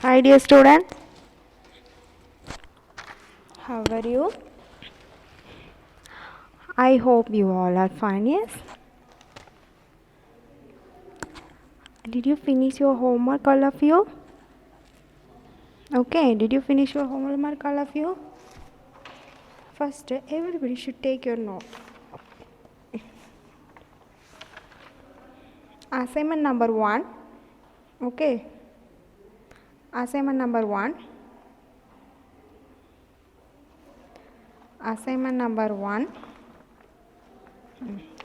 Hi dear students, how are you? I hope you all are fine, yes? Did you finish your homework, all of you? Okay, did you finish your homework, all of you? First, everybody should take your note. Assignment number 1, okay? Assignment number 1. Assignment number 1.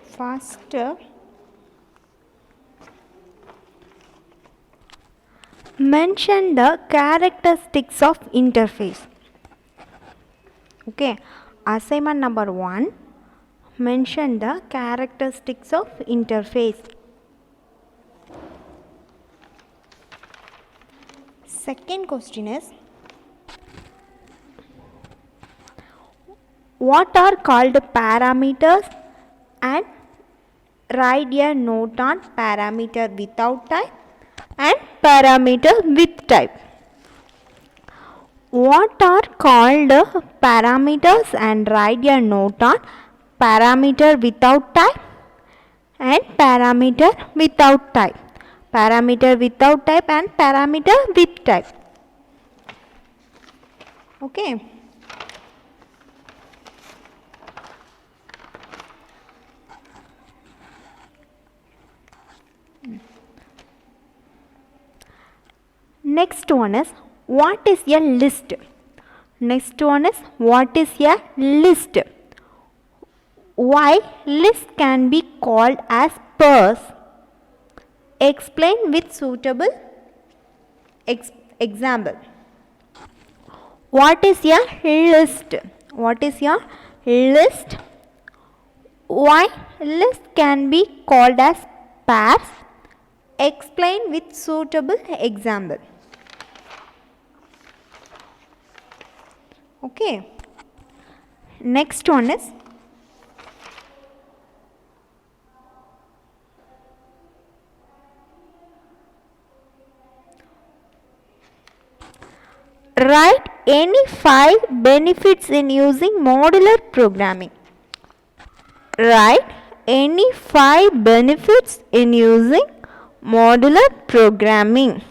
First, mention the characteristics of interface. Okay, assignment number 1. Mention the characteristics of interface. Second question is, what are called parameters, and write a note on parameter without type and parameter with type. What are called parameters, and write a note on parameter without type and parameter without type. Parameter without type and parameter with type. Okay. Next one is, what is a list? Next one is, what is a list? Why list can be called as pairs? Explain with suitable example. What is a list? What is a list? Why list can be called as pairs? Explain with suitable example. Okay. Next one is, write any 5 benefits in using modular programming. Write any 5 benefits in using modular programming.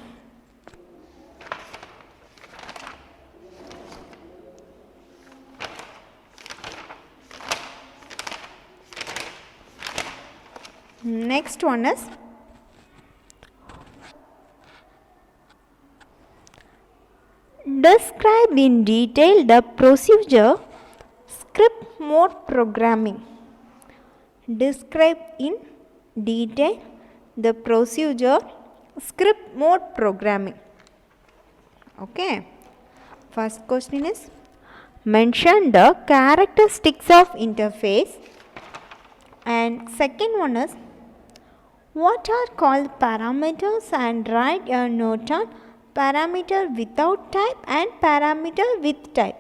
Next one is, describe in detail the procedure script mode programming. Describe in detail the procedure script mode programming. Okay. First question is, mention the characteristics of interface. And second one is, what are called parameters, and write a note on parameter without type and parameter with type.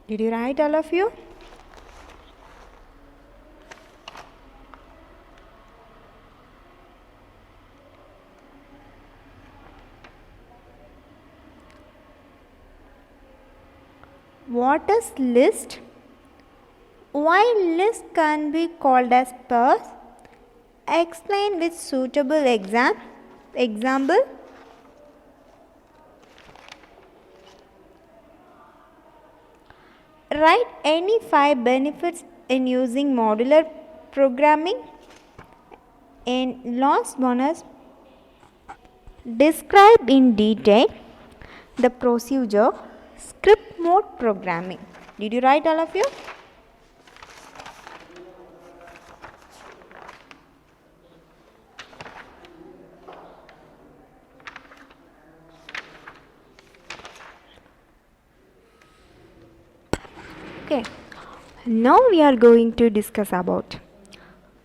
Did you write, all of you? What is list? Why list can be called as pairs? Explain with suitable example. Write any 5 benefits in using modular programming. And last one is, describe in detail the procedure script mode programming. Did you write, all of you? Okay. Now we are going to discuss about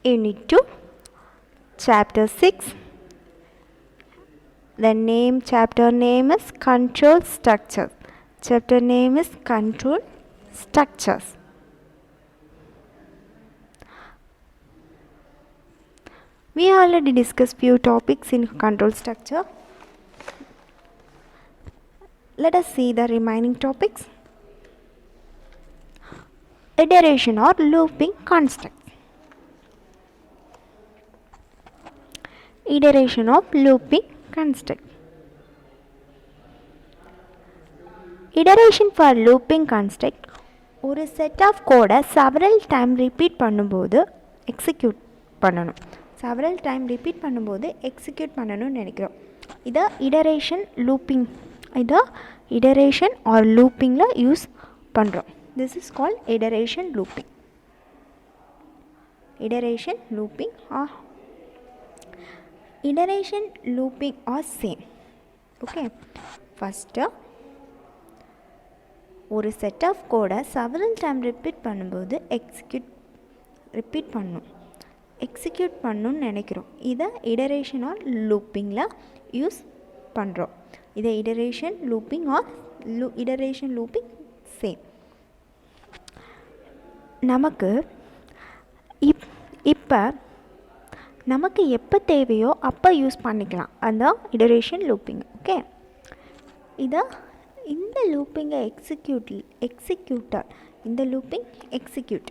Unit 2, Chapter 6, The chapter name is control structures. Chapter name is control structures. We already discussed few topics in control structure. Let us see the remaining topics. Iteration or looping construct. Iteration of looping construct. Iteration for looping construct ஒரு set of கோடை several time repeat பண்ணும்போது execute பண்ணணும். several time repeat பண்ணும்போது execute பண்ணணும்னு நினைக்கிறோம். இதை iteration looping iteration or லூப்பிங்கில் use பண்ணுறோம். This is called iteration looping. Iteration looping or iteration looping are same. Okay, first ஒரு செட் ஆஃப் கோடை several time repeat பண்ணும்போது repeat பண்ணணும்னு நினைக்கிறோம். இதை இடரேஷன் ஆர் லூப்பிங்கில் யூஸ் பண்ணுறோம். இதை iteration looping R iteration looping same. நமக்கு எப்போ தேவையோ அப்போ யூஸ் பண்ணிக்கலாம் அந்த இடரேஷன் லூப்பிங். ஓகே, இந்த லூப்பிங்கை இந்த looping execute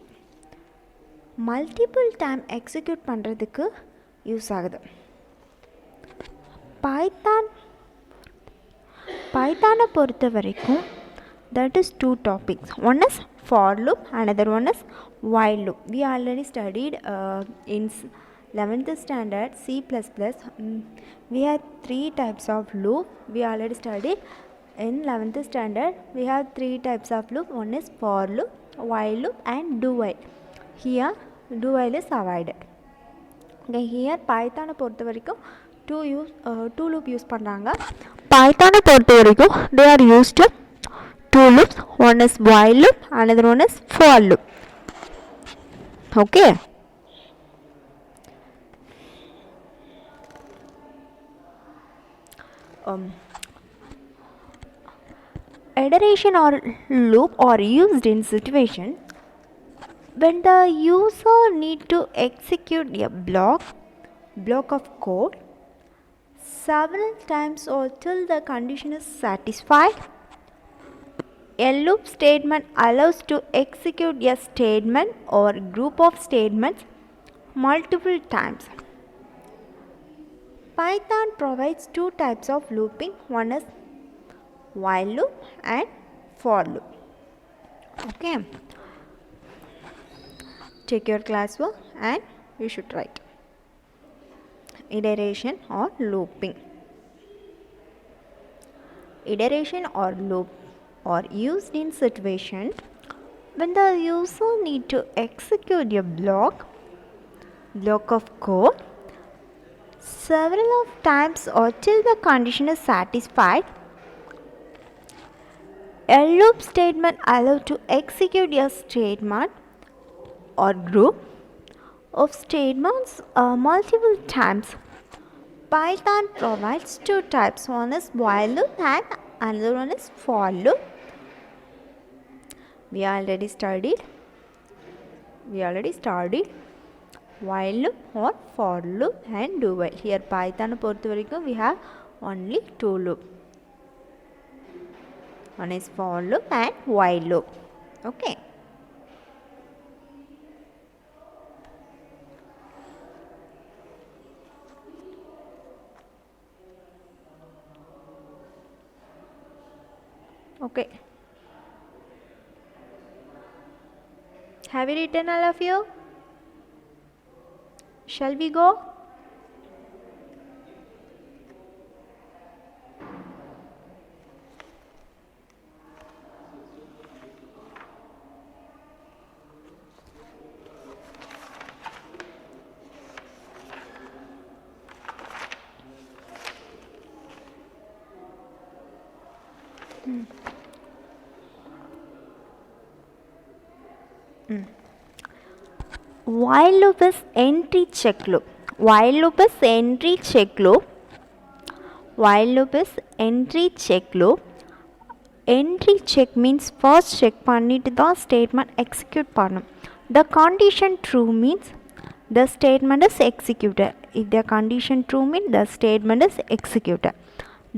multiple time execute பண்ணுறதுக்கு யூஸ் ஆகுது. பைத்தானை பொறுத்த வரைக்கும் that is two topics. One is for loop, another one is while loop. We already studied in 11th standard C++. We have three types of loop. We already studied in 11th standard. We have three types of loop. One is for loop, while loop and do while. Here do while is avoided. Okay, here Python பொறுத்த வரைக்கும் two loop use பண்ணுறாங்க. Python பொறுத்த வரைக்கும் they are used two loops. One is while loop, another one is for loop. Okay. Iteration or loop are used in situation when the user need to execute a block of code several times or till the condition is satisfied. A loop statement allows to execute a statement or group of statements multiple times. Python provides two types of looping. One is while loop and for loop. Okay, check your classwork and you should write. Iteration or looping. Iteration or loop are used in situation when the user need to execute a block of code several of times or till the condition is satisfied. A loop statement allows to execute a statement or group of statements multiple times. Python provides two types. One is while loop and another one is for loop. We already studied while loop or for loop and do while. Here Python பொறுத்த வரைக்கும் we have only two loop. One is for loop and while loop. Okay. Okay. Have you written all of you? Shall we go? While loop is entry check loop. While loop is entry check loop. while loop is entry check loop. Entry check means first check பண்ணிட்டு தான் statement execute பண்ணும். The condition true means the statement is executed. If the condition true means the statement is executed.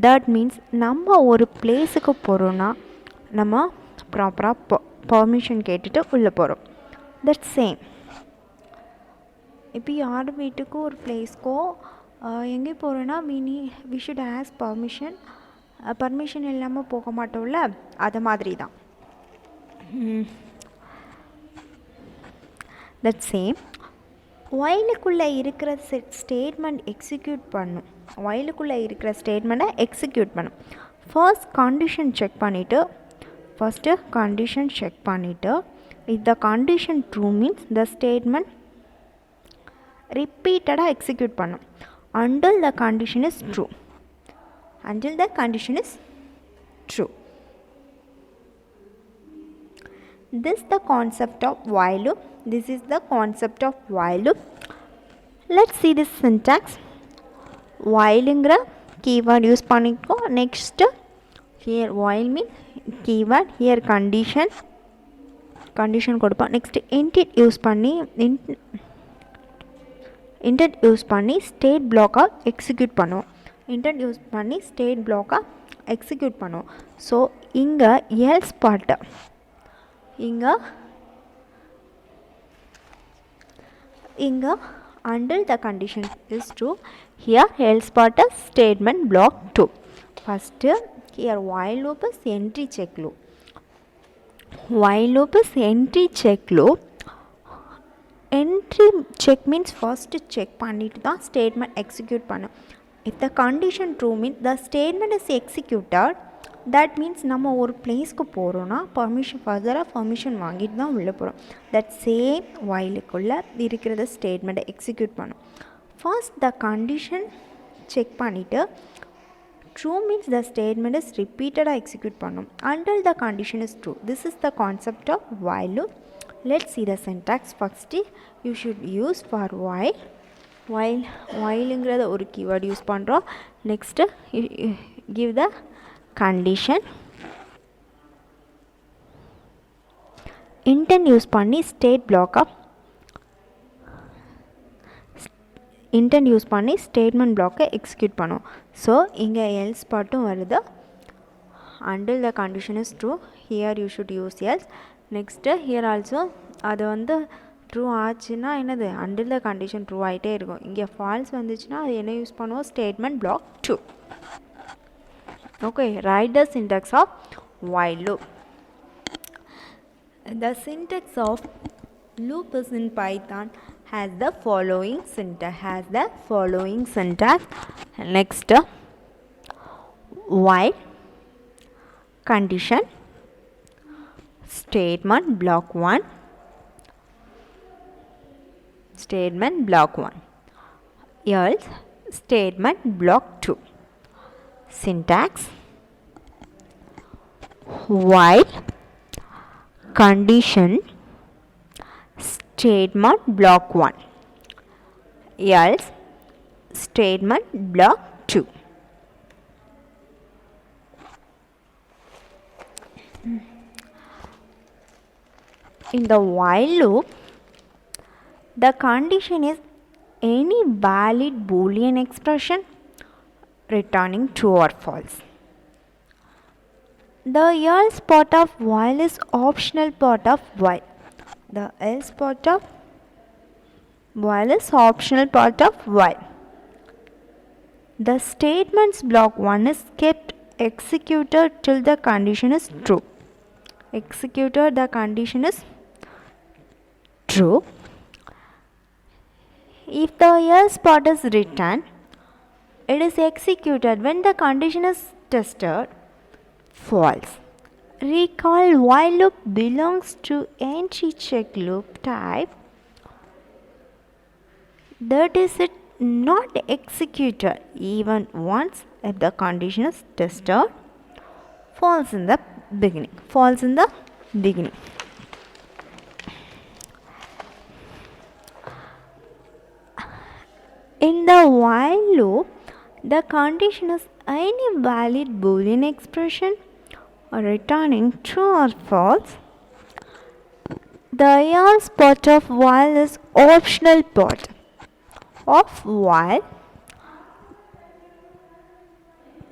That means நம்ம ஒரு பிளேஸுக்கு போகிறோன்னா நம்ம ப்ராப்பராக permission கேட்டுட்டு உள்ளே போகிறோம். தட் சேம் இப்போ யார் வீட்டுக்கோ ஒரு பிளேஸ்க்கோ எங்கே போகிறோன்னா வி ஷுட் ஆஸ்க் பர்மிஷன் இல்லாமல் போக மாட்டோம்ல, அது மாதிரி தான். தட் சேம் ஒயிலுக்குள்ளே இருக்கிற ஸ்டேட்மெண்ட் எக்ஸிக்யூட் பண்ணும். ஒயிலுக்குள்ளே இருக்கிற ஸ்டேட்மெண்ட்டை எக்ஸிக்யூட் பண்ணும். ஃபர்ஸ்ட் கண்டிஷன் செக் பண்ணிவிட்டு if the condition true means the statement ரிப்பீட்டடாக எக்ஸிக்யூட் பண்ணும் until the condition is true. This is the concept of while loop. Let's see this syntax. whileங்கிற keyword use பண்ணிக்கோ. next here while mean keyword, here condition கொடுப்போம். next intent use பண்ணி state பிளாக்காக execute பண்ணுவோம். So இங்கே else part இங்கே until the condition is true, here else part is statement block 2. First here while loop is entry check loop. Entry check means first check பண்ணிட்டு தான் statement execute பண்ணும். If the condition true means the statement is executed, that means நம்ம ஒரு பிளேஸ்க்கு போகிறோன்னா ஃபர்தராக permission வாங்கிட்டு தான் உள்ளே போகிறோம். தட் சேம் whileக்குள்ளே இருக்கிறத ஸ்டேட்மெண்ட்டை எக்ஸிக்யூட் பண்ணும். ஃபர்ஸ்ட் த கண்டிஷன் செக் பண்ணிவிட்டு true means the statement is ரிப்பீட்டடாக எக்ஸிக்யூட் பண்ணும் until the condition is true. This is the concept of while loop. Let's see the syntax. First you should use for whileங்கிறத ஒரு keyword use பண்ணுறோம். next give the condition. intent use பண்ணி state statement பிளாக்கை execute பண்ணுவோம். So இங்கே else பாட்டும் வருது. until the condition is true, here you should use else. next here also அது true ஆச்சுன்னா என்னது until the condition ட்ரூ ஆகிட்டே இருக்கும். இங்கே ஃபால்ஸ் வந்துச்சுன்னா அது என்ன யூஸ் பண்ணுவோம், statement black 2. Okay, write the syntax of while loop. The syntax of loop is in Python has the following syntax. Next while condition statement block 1 else statement block 2. Syntax while condition statement block 1 else statement block 2. In the while loop, the condition is any valid Boolean expression returning true or false. The else part of while is optional part of while. The else part of while is optional part of while. The statements block 1 is kept executed till the condition is true. The condition is true. If the else part is returned, it is executed when the condition is tested false. Recall while loop belongs to entry check loop type, that is it not executed even once if the condition is tested false in the beginning. In the while loop, The condition is any valid Boolean expression or returning true or false. The else part of while is optional part of while.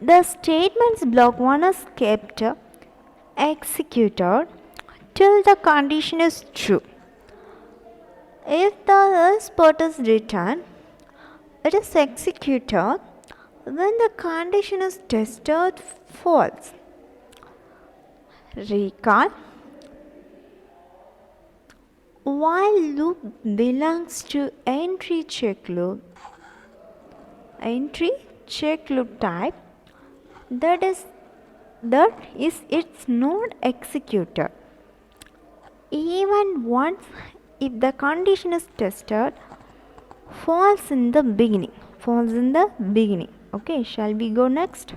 The statements block 1 is kept executed till the condition is true. If the else part is returned, it is executed when the condition is tested false. Recall, while loop belongs to entry check loop type, that is it's not executed even once if the condition is tested false in the beginning. Okay, shall we go next?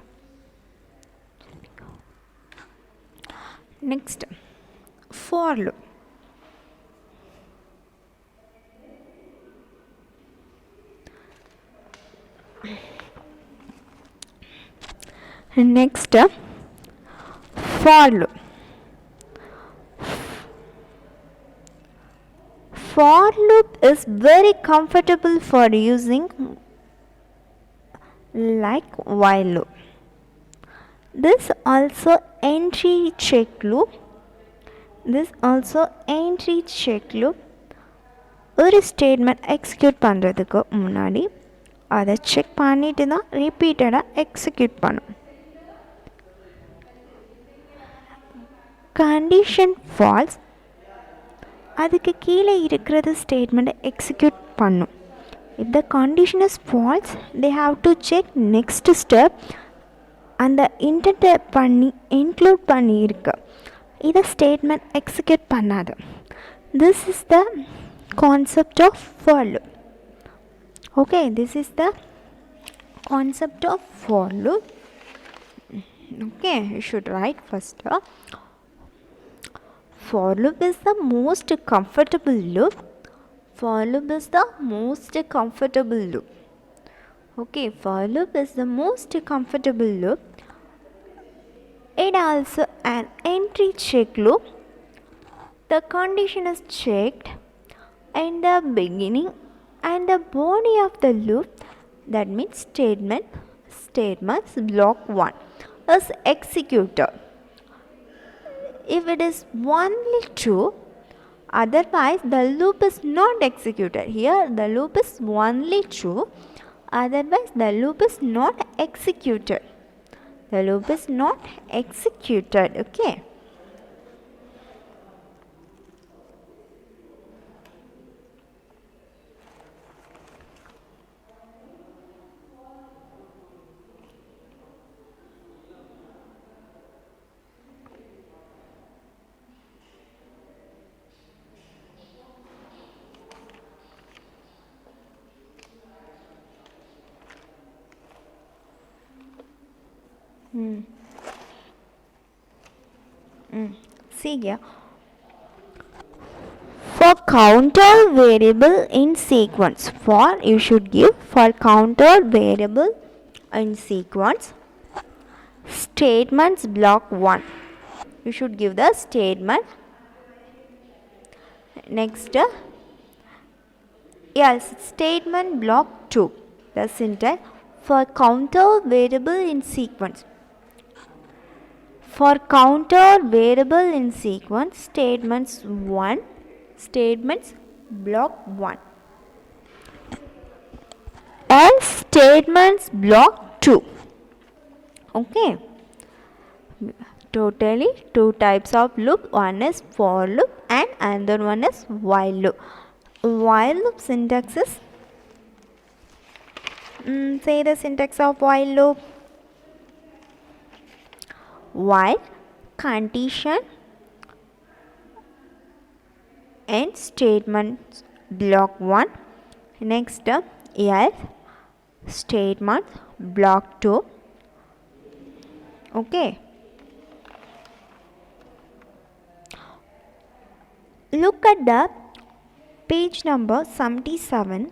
For loop. Next, for loop. For loop is very comfortable for using like while loop. This also entry check loop. ஒரு statement execute பண்ணுறதுக்கு முன்னாடி அதை check பண்ணிட்டு தான் ரிப்பீட்டடாக execute பண்ணும். Condition falls, அதுக்கு கீழே இருக்கிறது ஸ்டேட்மெண்ட்டை எக்ஸிக்யூட் பண்ணும். If the condition is false, they have to check next step அந்த இன்டென்ட்டை இன்க்ளூட் பண்ணியிருக்கு. இதை ஸ்டேட்மெண்ட் எக்ஸிக்யூட் பண்ணாது. This is the concept of for loop. Okay, this is the concept of for loop. Okay, you should write first. For loop is the most comfortable loop. Okay, for loop is the most comfortable loop. It also an entry check loop. The condition is checked in the beginning and the body of the loop, that means statements block 1 is executed if it is only true, otherwise the loop is not executed. Here the loop is only true, otherwise the loop is not executed. Okay. See here. For counter variable in sequence, you should give for counter variable in sequence statements block 1. You should give the statement. Next, yes, statement block 2. The syntax for counter variable in sequence. For counter variable in sequence, statements block 1. Else statements block 2. Okay. Totally 2 types of loop. One is for loop and another one is while loop. While loop syntax is, say the syntax of while loop. While condition and statements block 1. Next, else statement block 2. Okay. Look at the page number 77.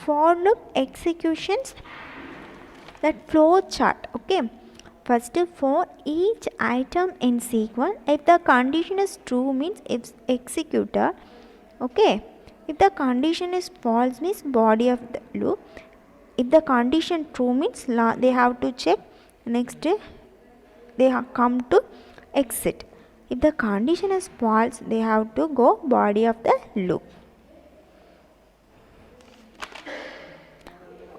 for loop executions, that flow chart. Okay, first for each item in sequence, if the condition is true means it's executed. Okay, if the condition is false means body of the loop. If the condition true means they have to check, next they have come to exit. If the condition is false, they have to go body of the loop.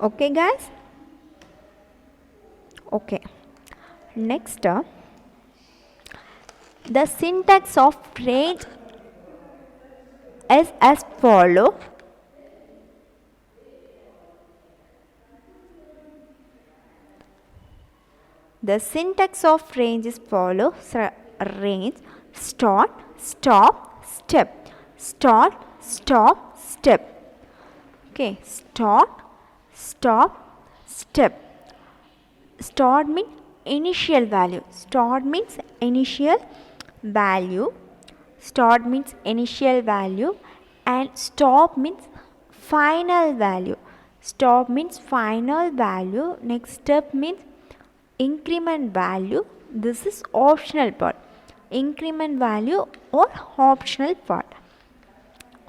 Okay guys. Okay, next the syntax of range is as follow. The syntax of range is follow. Range start, stop, step, start, stop, step. Okay, start, stop, step. Start means initial value. Start means initial value. Start means initial value, and stop means final value. Stop means final value. Next step means increment value. This is optional part. Increment value or optional part.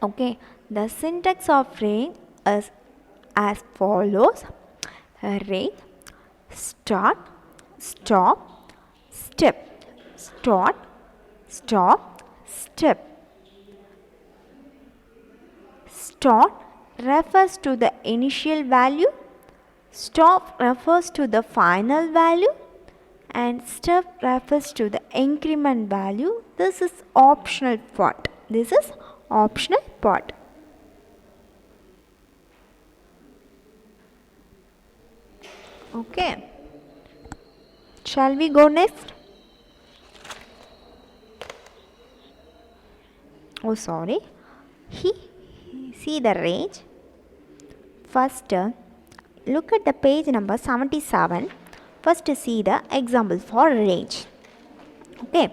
Okay, the syntax of range is as follows. Range start, stop, step, start, stop, step. Start refers to the initial value, stop refers to the final value, and step refers to the increment value. This is optional part. This is optional part. Okay. Shall we go next? Oh, sorry. See the range. First, look at the page number 77. First, see the example for range. Okay.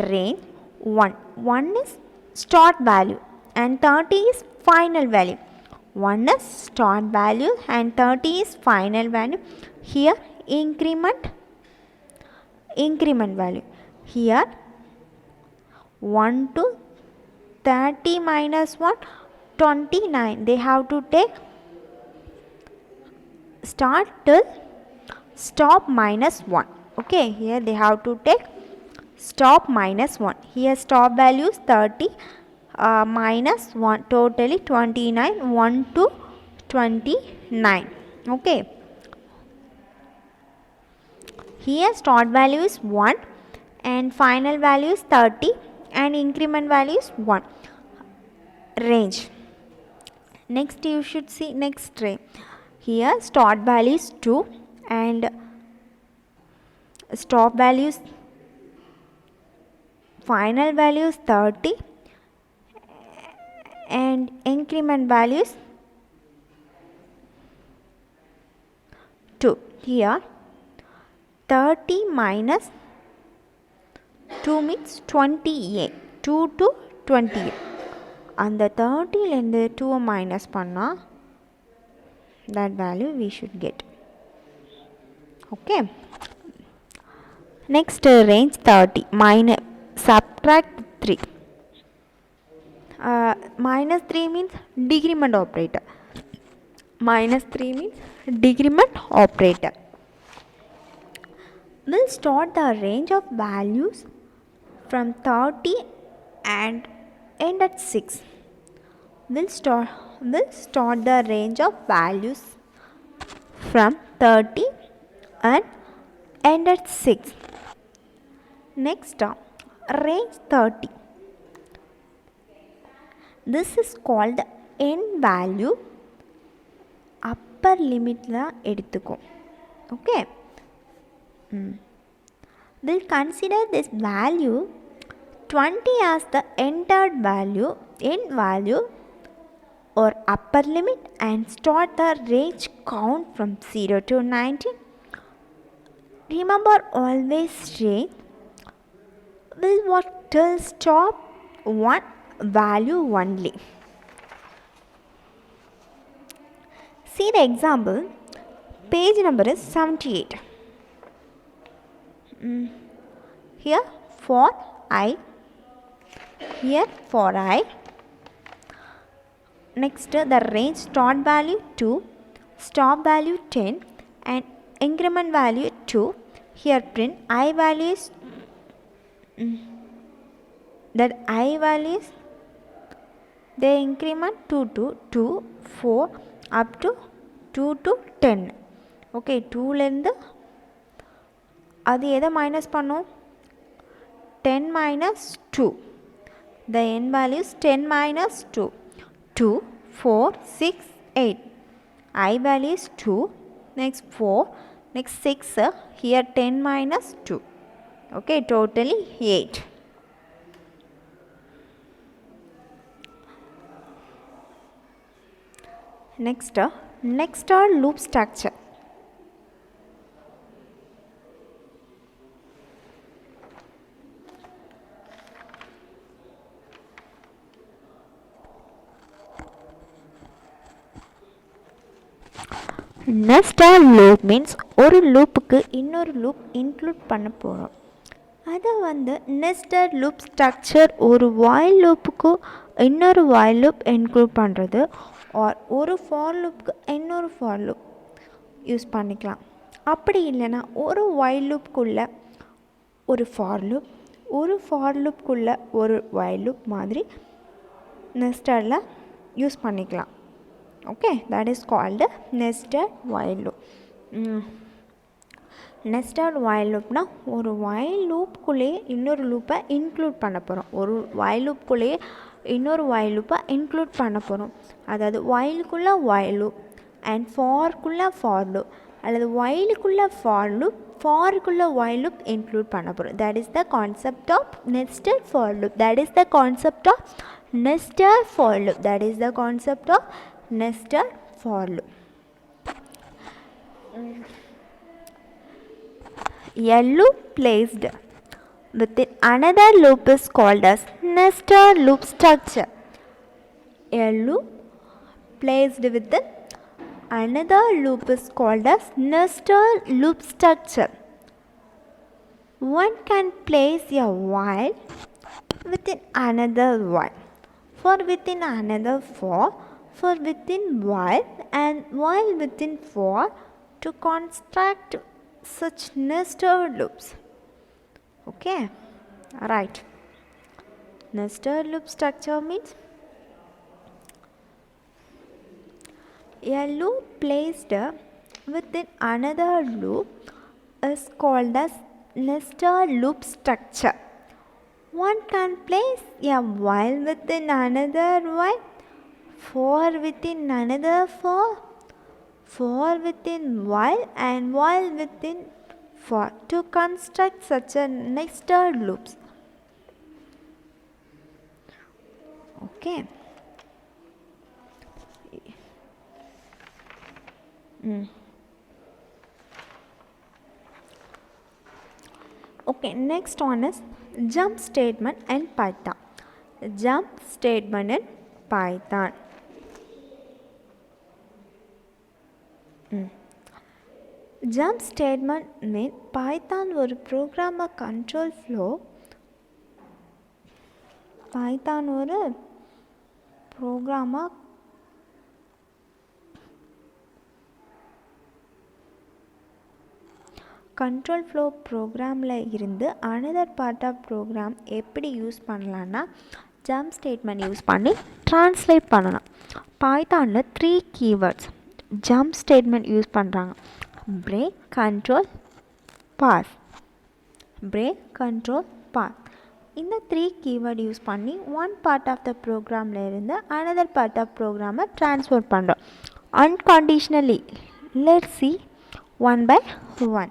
Range 1. 1 is start value and 30 is final value. 1 is start value and 30 is final value. Here increment value. Here 1 to 30 minus 1, 29. They have to take start till stop minus 1. Okay, here they have to take stop minus 1. Here stop value is 30 minus 1, totally 29, 1 to 29. Okay. Here start value is 1 and final value is 30 and increment value is 1. Range. Next you should see next range. Here start value is 2 and stop value is final value is 30 and increment value is 2. Here 30 minus 2 means 28. 2 to 28. And the 30 and the 2 minus panna, that value we should get. Okay. Next range 30 minus subtract 3. Minus 3 means decrement operator. Minus 3 means decrement operator. We'll start the range of values from 30 and end at 6. We'll start the range of values from 30 and end at 6. Next range 30. This is called the end value. Upper limit la eduthuko. Okay. We'll consider this value 20 as the entered value, end value or upper limit, and start the range count from 0 to 19. Remember always range will work till stop one value only. See the example. Page number is 78. Here for I, here for I. Next the range start value 2, stop value 10 and increment value 2. Here print I value is that I values they increment 2 to 2, 4 up to 2 to 10. Okay, 2 லேருந்து அது எதை minus பண்ணும் 10 minus 2. The n value is 10 minus 2. 2, 4, 6, 8. I value is 2. Next 4. Next 6. Here 10 minus 2. Okay, totally 8. Next are loop structure. Nested loop means ஒரு லூப்புக்கு இன்னொரு loop include பண்ண போகிறோம். அதை வந்து nested loop structure ஒரு வாயில் லூப்புக்கு இன்னொரு வாயில் லூப் இன்க்ளூட் பண்ணுறது ஆர் ஒரு ஃபார் லூப்புக்கு இன்னொரு ஃபார் லூப் யூஸ் பண்ணிக்கலாம். அப்படி இல்லைன்னா ஒரு வாயில் லூப்புக்குள்ளே ஒரு ஃபார் லூப், ஒரு ஃபார் லூப்புக்குள்ளே ஒரு வாயில் லூப் மாதிரி நெஸ்டடில் யூஸ் பண்ணிக்கலாம். Okay, that is called nested while loop. Nested while loop na ஒரு while loop குள்ளே இன்னொரு லூப்பை இன்க்ளூட் பண்ண போகிறோம். ஒரு while loop குள்ளே இன்னொரு while loop இன்க்ளூட் பண்ண போகிறோம். அதாவது whileக்குள்ளே while loop and forக்குள்ளே for loop அல்லது whileக்குள்ளே for loop, forக்குள்ளே while loop include பண்ண போகிறோம். That is the concept of nested for loop. That is the concept of nested for loop. That is the concept of nested for loop. A loop placed within another loop is called as nested loop structure. A loop placed within another loop is called as nested loop structure. One can place a while within another while, for within another for within while and while within for to construct such nested loops. Okay, right. Nested loop structure means a loop placed within another loop is called as nested loop structure. One can place a while within another while, for within another for within while and while within for to construct such a nested loops. Okay. Okay, next one is jump statement in Python. Jump statement in Python. Jump statement means Python ஒரு program control flow. Python ஒரு program control flow ப்ரோக்ராமில் இருந்து another part of program எப்படி use பண்ணலான்னா jump statement use பண்ணி translate பண்ணலாம். பைத்தானில் 3 keywords jump statement use பண்ணுறாங்க. Break, control, pass. Break, control, pass. இந்த 3 கீவேர்ட் யூஸ் பண்ணி ஒன் பார்ட் ஆஃப் த ப்ரோக்ராமில் இருந்து அனதர் பார்ட் ஆஃப் ப்ரோக்ராமை ட்ரான்ஸ்ஃபர் பண்ணுறோம் unconditionally. Let's see 1 by 1.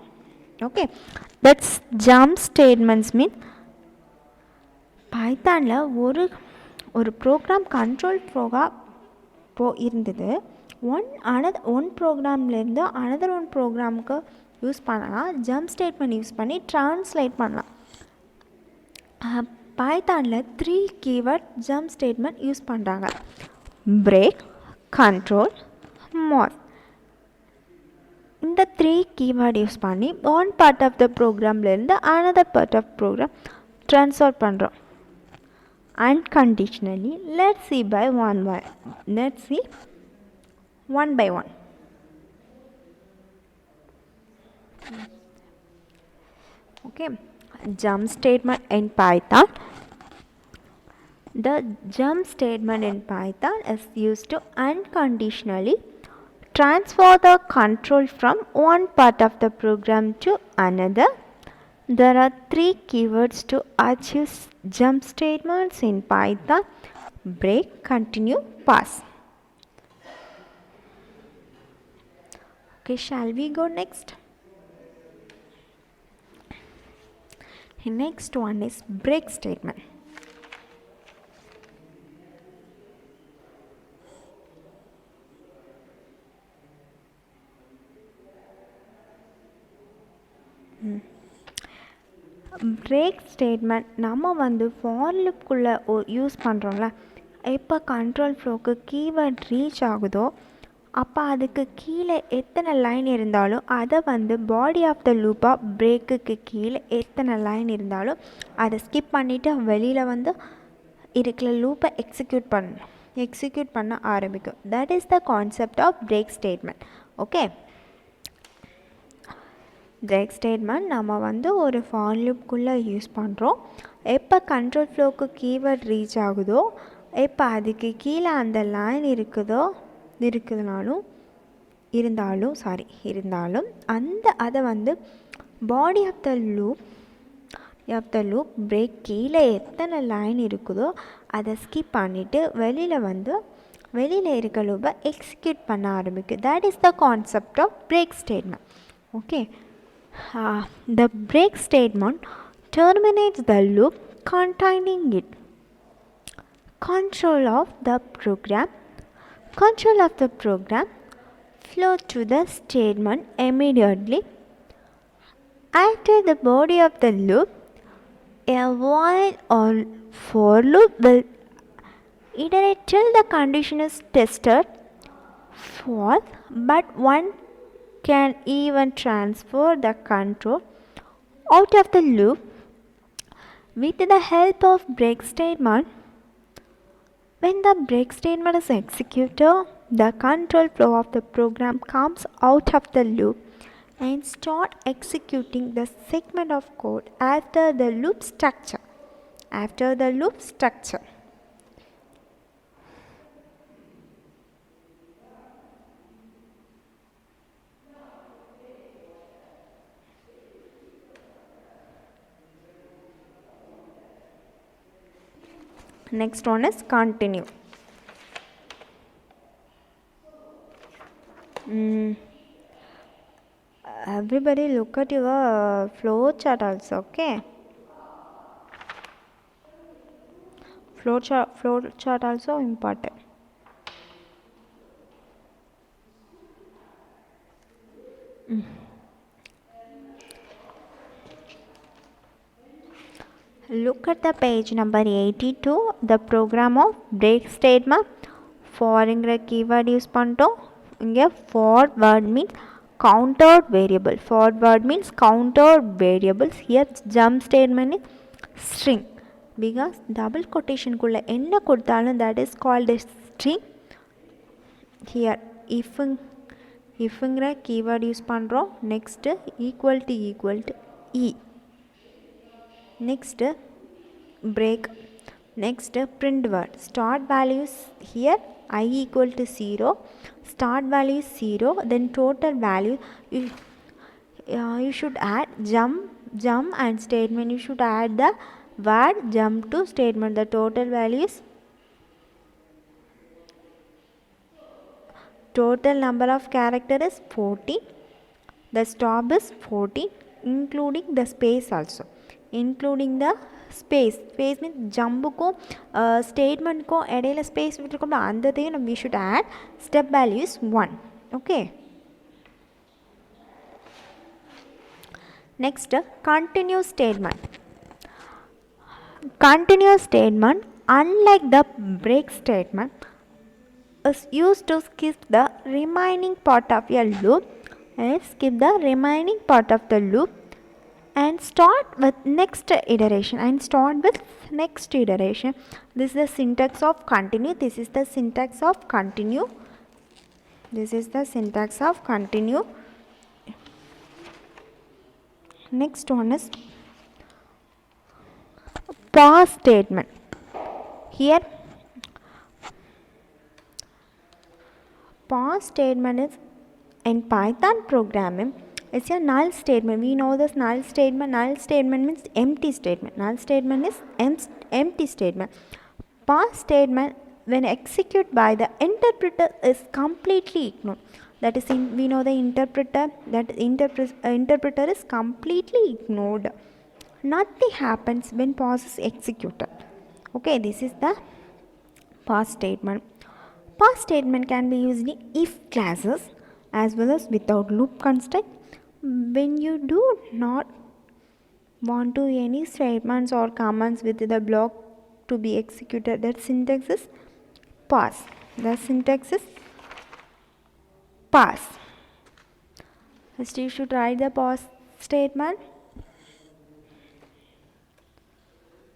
Okay, that's jump statements mean பைத்தானில் ஒரு ப்ரோக்ராம் கண்ட்ரோல் ஃப்ளோவாக இருந்தது. ஒன் ப்ரோக்ராம்லேருந்து அனதர் ஒன் ப்ரோக்ராமுக்கு யூஸ் பண்ணலாம். ஜம்ப் ஸ்டேட்மெண்ட் யூஸ் பண்ணி ட்ரான்ஸ்லேட் பண்ணலாம். பைத்தானில் 3 கீவேர்ட் ஜம்ப் ஸ்டேட்மெண்ட் யூஸ் பண்ணுறாங்க. Break, control, pass. Three keyword use பண்ணி ஒன் பார்ட் ஆஃப் த ப்ரோக்ராம்லேருந்து another part of program transfer பண்ணுறோம் unconditionally. Let's see one by one. Okay, jump statement in Python. The jump statement in Python is used to unconditionally transfer the control from one part of the program to another. There are three keywords to achieve jump statements in Python: break, continue, pass. Okay, shall we go next? Next one is break statement. Break statement நம்ம வந்து for லூப்குள்ளே use பண்ணுறோம்ல. எப்போ control ஃப்ளோக்கு keyword reach ஆகுதோ அப்போ அதுக்கு கீழே எத்தனை line இருந்தாலும் அதை வந்து பாடி ஆஃப் த லூப்பாக பிரேக்குக்கு கீழே எத்தனை லைன் இருந்தாலும் அதை ஸ்கிப் பண்ணிவிட்டு வெளியில் வந்து இருக்கிற லூப்பை எக்ஸிக்யூட் பண்ண ஆரம்பிக்கும். That is the concept of break statement. Okay, break statement நம்ம வந்து ஒரு ஃபார் லூப்குள்ளே யூஸ் பண்ணுறோம். எப்போ கண்ட்ரோல் ஃப்ளோக்கு கீவேர்ட் ரீச் ஆகுதோ எப்போ அதுக்கு கீழே அந்த லைன் இருந்தாலும் அதை வந்து body of the loop break கீழே எத்தனை லைன் இருக்குதோ அதை ஸ்கிப் பண்ணிவிட்டு வெளியில் இருக்க லூப்பை எக்ஸிக்யூட் பண்ண ஆரம்பிக்கும். That is the concept of break statement. Okay, the break statement terminates the loop containing it. Control of the program flow to the statement immediately after the body of the loop. A while or for loop will iterate till the condition is tested false, but one can even transfer the control out of the loop with the help of break statement. When the break statement is executed, the control flow of the program comes out of the loop and start executing the segment of code after the loop structure. Next one is continue. Everybody look at your flow chart also. Okay, flow chart also important. Look at the page number 82, the program of break statement. ஃபார்ங்கிற keyword use பண்ணிட்டோம். இங்கே forward means countered variables. Here jump statement is string because double quotation குள்ள என்ன கொடுத்தாலும் that is called a string. Here ifங்கிற keyword use பண்ணுறோம். Next equal to e. Next break. Next print word. Start values here I equal to 0. Start value is 0. Then total value you should add jump and statement. You should add the word jump to statement. The total value is total number of character is 40. The stop is 40 including the space also. Including the space means ஜம்புக்கும் ஸ்டேட்மெண்ட்க்கும் இடையில space விட்டுருக்கோம்ல அந்ததையும் நம்ம we should add. Step value is 1. Okay, next continue statement. Continuous statement, unlike the break statement, is used to skip the remaining part of a loop Let's skip the remaining part of the loop and start with next iteration. This is the syntax of continue. Next one is pause statement. Here pause statement is in Python programming. It's a null statement. We know this null statement. Null statement means empty statement. Null statement is empty statement. Pause statement when executed by the interpreter is completely ignored. That is, we know the interpreter. Interpreter is completely ignored. Nothing happens when pause is executed. Okay, this is the pause statement. Pause statement can be used in if classes as well as without loop construct. When you do not want to any statements or commands with the block to be executed, that syntax is pause. First you should write the pause statement.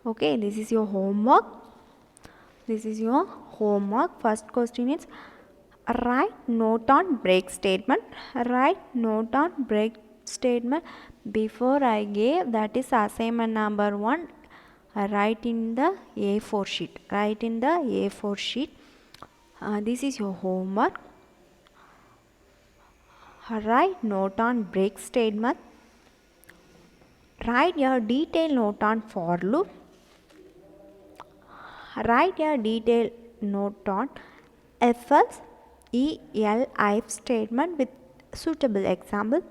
Okay, this is your homework. First question is write note on break statement. Before I gave, that is assignment number 1. Write in the A4 sheet. This is your homework. Write note on break statement. Write your detailed note on for loop. Write your detailed note on if-else if statement with suitable example.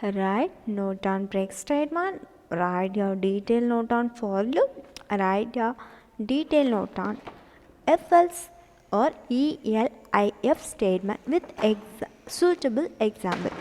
Write note on break statement. Write your detailed note on for loop. Write your detailed note on if-else or elif statement with suitable example.